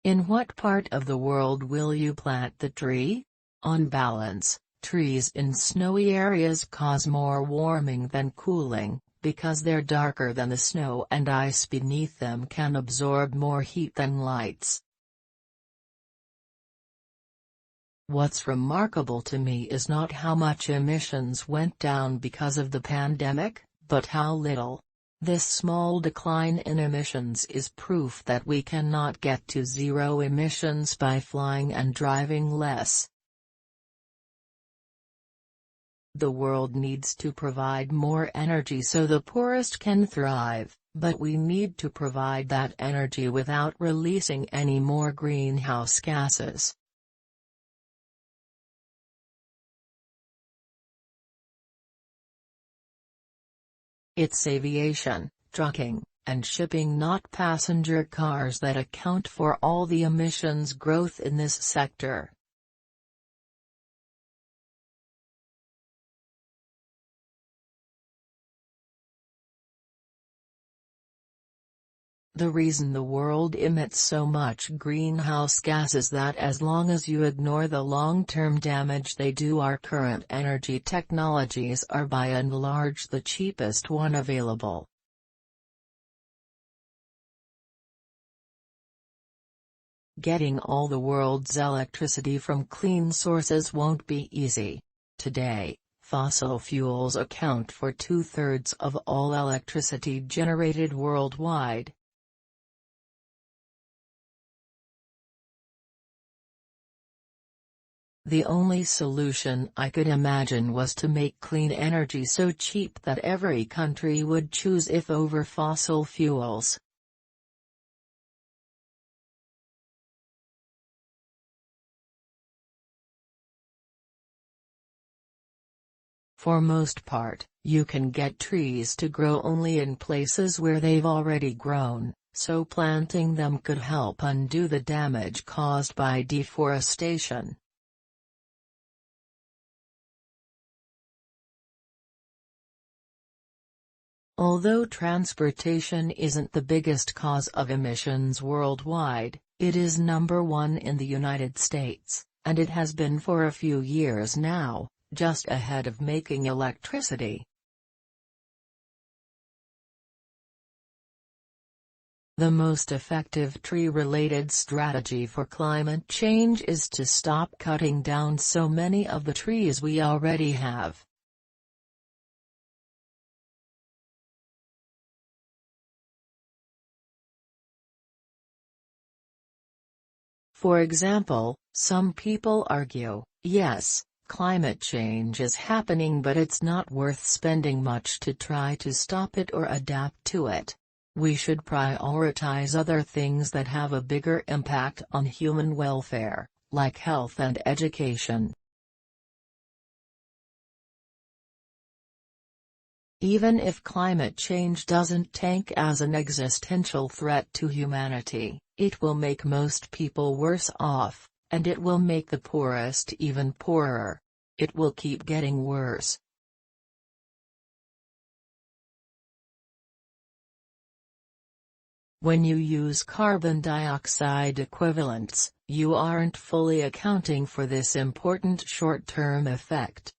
In what part of the world will you plant the tree? On balance, trees in snowy areas cause more warming than cooling, because they're darker than the snow and ice beneath them can absorb more heat than lights. What's remarkable to me is not how much emissions went down because of the pandemic, but how little. This small decline in emissions is proof that we cannot get to zero emissions by flying and driving less. The world needs to provide more energy so the poorest can thrive, but we need to provide that energy without releasing any more greenhouse gases. It's aviation, trucking, and shipping, not passenger cars, that account for all the emissions growth in this sector. The reason the world emits so much greenhouse gas is that as long as you ignore the long-term damage they do, our current energy technologies are by and large the cheapest one available. Getting all the world's electricity from clean sources won't be easy. Today, fossil fuels account for 2/3 of all electricity generated worldwide. The only solution I could imagine was to make clean energy so cheap that every country would choose it over fossil fuels. For most part, you can get trees to grow only in places where they've already grown, so planting them could help undo the damage caused by deforestation. Although transportation isn't the biggest cause of emissions worldwide, it is number one in the United States, and it has been for a few years now, just ahead of making electricity. The most effective tree-related strategy for climate change is to stop cutting down so many of the trees we already have. For example, some people argue, yes, climate change is happening, but it's not worth spending much to try to stop it or adapt to it. We should prioritize other things that have a bigger impact on human welfare, like health and education. Even if climate change doesn't tank as an existential threat to humanity, it will make most people worse off, and it will make the poorest even poorer. It will keep getting worse. When you use carbon dioxide equivalents, you aren't fully accounting for this important short-term effect.